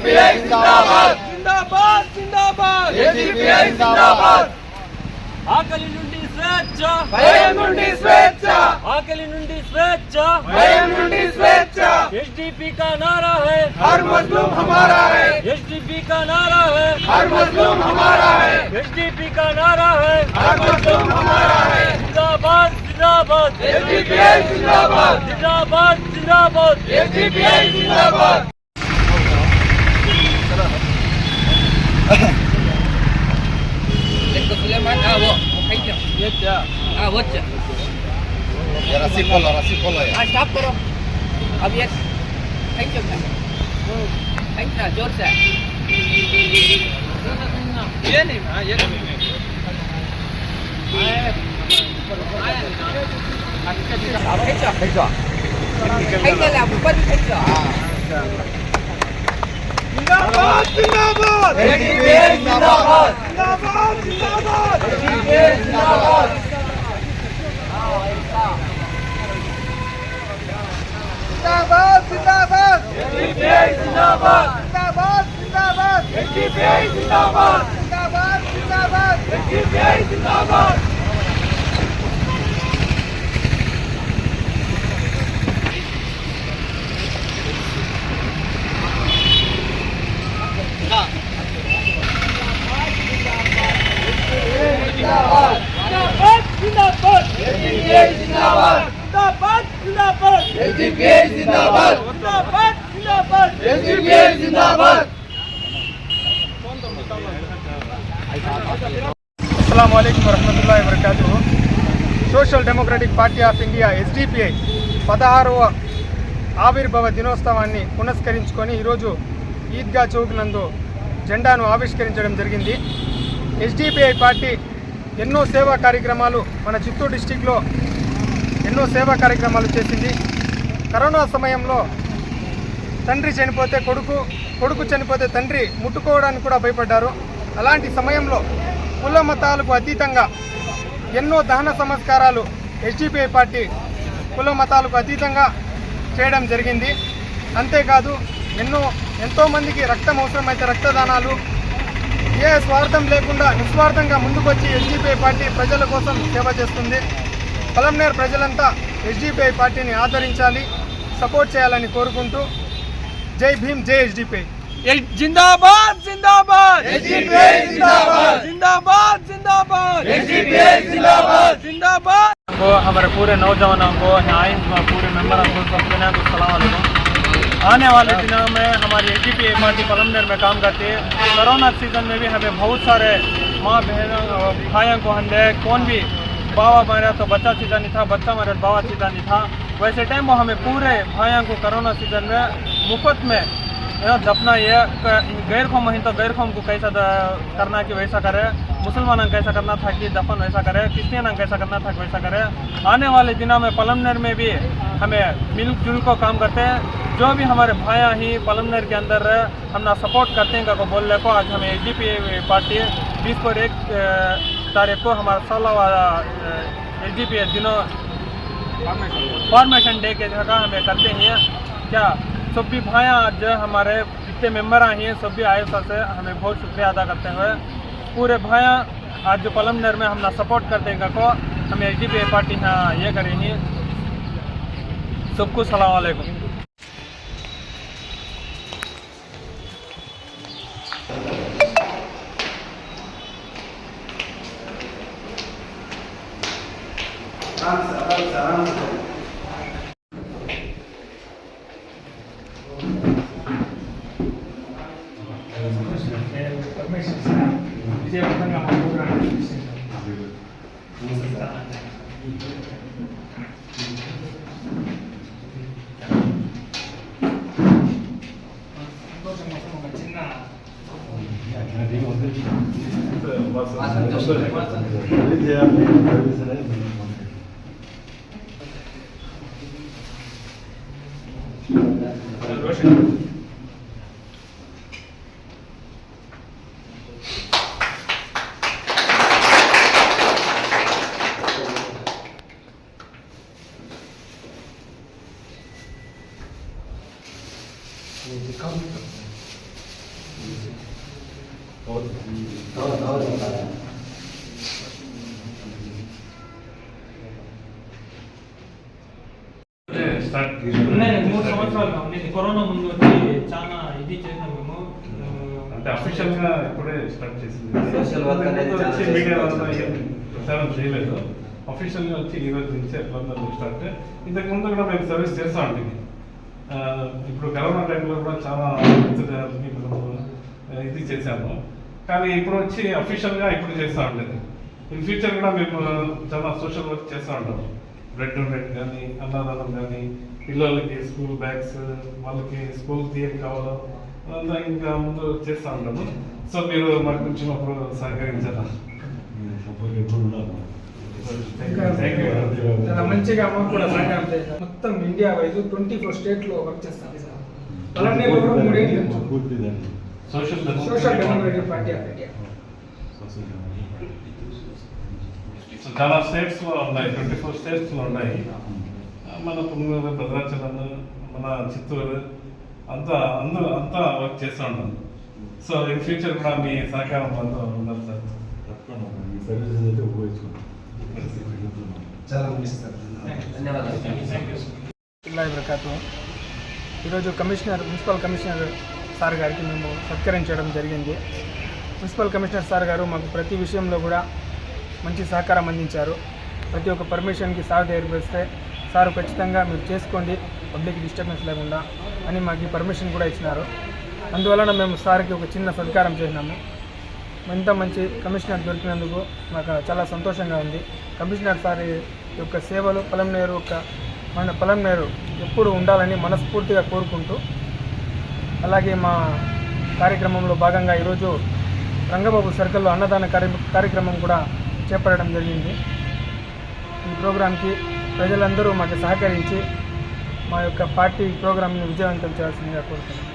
SDPI जिंदाबाद जिंदाबाद जिंदाबाद एसडीपीआई जिंदाबाद ఆకలి నుండి స్వేచ్ఛ భయం నుండి స్వేచ్ఛ ఆకలి నుండి స్వేచ్ఛ భయం నుండి స్వేచ్ఛ एसडीपी का नारा है हर मजलूम हमारा है एसडीपी का नारा है हर मजलूम हमारा है एसडीपी का नारा है हर मजलूम हमारा है जिंदाबाद जिंदाबाद एसडीपीआई जिंदाबाद जिंदाबाद जिंदाबाद एसडीपीआई जिंदाबाद रस्सी खोलो यार। स्टॉप करो अब ये थैंक यू जोर से ये नहीं ये खींचो ऊपर भी खींचो जिंदाबाद जिंदाबाद एसडीपीआई जिंदाबाद जिंदाबाद जिंदाबाद एसडीपीआई जिंदाबाद जिंदाबाद जिंदाबाद एसडीपीआई जिंदाबाद जिंदाबाद जिंदाबाद एसडीपीआई जिंदाबाद जिंदाबाद जिंदाबाद एसडीपीआई जिंदाबाद जिंदाबाद एसडीपीआई जिंदाबाद जिंदाबाद जिंदाबाद एसडीपीआई जिंदाबाद जिंदाबाद जिंदाबाद एसडीपीआई जिंदाबाद अस्सलाम वालेकुम वरहमतुल्लाहि वबरकातुहू। Social democratic party of India SDPI 16వ ఆవిర్భావ దినోత్సవాన్ని పురస్కరించుకొని ఈరోజు ఈద్గా చౌక్ నందు జెండాను ఆవిష్కరించడం జరిగింది. ఎస్డిపిఐ పార్టీ ఎన్నో సేవా కార్యక్రమాలు మన చిత్తూరు డిస్టిక్లో ఎన్నో సేవా కార్యక్రమాలు చేసింది. కరోనా సమయంలో తండ్రి చనిపోతే కొడుకు చనిపోతే తండ్రి ముట్టుకోవడానికి కూడా భయపడ్డారు. అలాంటి సమయంలో కుల మతాలకు అతీతంగా ఎన్నో దహన సంస్కారాలు ఎస్డిపిఐ పార్టీ కుల మతాలకు అతీతంగా చేయడం జరిగింది. అంతేకాదు ఎంతోమందికి రక్తం అవసరమైతే రక్తదానాలు ఏ స్వార్థం లేకుండా నిస్వార్థంగా ముందుకొచ్చి ఎస్డిపిఐ పార్టీ ప్రజల కోసం సేవ చేస్తుంది. పలంనేరు ప్రజలంతా ఎస్డిపిఐ పార్టీని ఆదరించాలి, సపోర్ట్ చేయాలని కోరుకుంటూ జై భీమ్, జై ఎస్డిపిఐ. जिंदाबाद जिंदाबाद एसडीपीआई जिंदाबाद जिंदाबाद जिंदाबाद एसडीपीआई जिंदाबाद जिंदाबाद को हमारे पूरे नौजवानों को न्याय पूरे मेंबरों को सबको अस्सलाम वालेकुम। आने वाले दिनों में हमारी एसडीपीआई पार्टी पलमनेर में काम करती है। कोरोना सीजन में भी हमें बहुत सारे माँ बहनों भाइयों को हमने कौन भी बाबा मारा तो बच्चा सीधा नहीं था, बच्चा मारा तो बाबा सीधा नहीं था। वैसे टाइम वो हमें पूरे भाइयों को कोरोना सीजन में मुफ्त में दफना ये गैर कौम ही तो गैर कौम को कैसा करना कि वैसा करे, मुसलमानों कैसा करना था कि दफन वैसा करे, क्रिश्चियन कैसा करना था कि वैसा करे। आने वाले दिनों में पलमनेर में भी हमें मिलजुल को काम करते हैं। जो भी हमारे भाइयाँ ही पलमनेर के अंदर हम ना सपोर्ट करते हैं को बोलने को आज हमें एसडीपीआई पार्टी 20 और 1 तारीख को हमारा 16वां एसडीपीआई दिनों फॉर्मेशन डे के जगह हमें करते हैं। क्या सब भी भाइयाँ आज हमारे जितने मेंबर आए हैं सब भी आए से हमें बहुत शुक्रिया अदा करते हुए पूरे भाइयाँ आज जो पलमनेर में हम ना सपोर्ट करते हैं को हमें एसडीपीआई पार्टी यहाँ ये करेंगे। सबको सलाम वालेकुम। ఉన్నాయి 3 సంవత్సరాలుగా ఉండేది. కరోనా ముందు వచ్చి చాలా ఇది చేసినాం మేము. అంటే అఫీషియల్ గా ఇప్పుడే స్టార్ట్ చేసింది. Social work అనేది చాలా వచ్చి మీడియా వల్ల చేస్తుంది. ప్రచారం చేయలేదు. అఫీషియల్ గా వచ్చి ఈ రోజు నుంచి ఎట్లా స్టార్ట్. ఇంతకు ముందు కూడా మేము సర్వీస్ చేస్తా ఉంటుంది. ఇప్పుడు కరోనా టైంలో కూడా చాలా ఇది చేశాము. కానీ ఇప్పుడు వచ్చి అఫీషియల్ గా ఇప్పుడు చేస్తూ ఉండేది. ఇన్ ఫ్యూచర్ కూడా మేము చాలా సోషల్ వర్క్ చేస్తూ ఉంటాము. బ్లడ్ డొనేట్ కానీ, అన్నదానం కానీ, పిల్లలకి స్కూల్ బ్యాగ్స్, వాళ్ళకి స్కూల్ తీయక కావాలో అదంతా ఇంకా ముందు చేస్తూ ఉంటాము. సో మీరు మాకు కొంచెం అప్పుడు సహకరించారా? చాలా మంచిగా అమౌంట్ కూడా సహకారం చేశారు. మొత్తం ఇండియా వైజ్ 24 స్టేట్లో వర్క్ చేస్తాం సార్. పలమనేరులో కూడా 3 ఏళ్ళు social social democratic party of India. చాలా స్టేట్స్ లో ఉన్నాయి, 24 స్టేట్స్ లో ఉన్నాయి. మన పుంగనూరు, భద్రాచలం, మన చిత్తూరు అంతా అంతా వర్క్ చేస్తూ ఉంటాం. సో ఇన్ ఫ్యూచర్ కూడా మీ సహకారం అంతా ఉండాలి సార్. ఈరోజు మున్సిపల్ కమిషనర్ సార్ గారికి మేము సత్కరించడం జరిగింది. మున్సిపల్ కమిషనర్ సార్ గారు మాకు ప్రతి విషయంలో కూడా మంచి సహకారం అందించారు. ప్రతి ఒక్క పర్మిషన్కి సార్ ఏర్పరిస్తే సార్ ఖచ్చితంగా మీరు చేసుకోండి, పబ్లిక్ డిస్టర్బెన్స్ లేకుండా అని మాకు పర్మిషన్ కూడా ఇచ్చినారు. అందువలన మేము సార్కి ఒక చిన్న సత్కారం చేసినాము. ఇంత మంచి కమిషనర్ దొరికినందుకు నాకు చాలా సంతోషంగా ఉంది. కమిషనర్ సార్ యొక్క సేవలు మన పలమనేరు ఎప్పుడు ఉండాలని మనస్ఫూర్తిగా కోరుకుంటూ, అలాగే మా కార్యక్రమంలో భాగంగా ఈరోజు రంగబాబు సర్కిల్లో అన్నదాన కార్యక్రమం కూడా చేపట్టడం జరిగింది. ఈ ప్రోగ్రాంకి ప్రజలందరూ మాకు సహకరించి మా యొక్క పార్టీ ప్రోగ్రాంని విజయవంతం చేయాల్సిందిగా కోరుతున్నాను.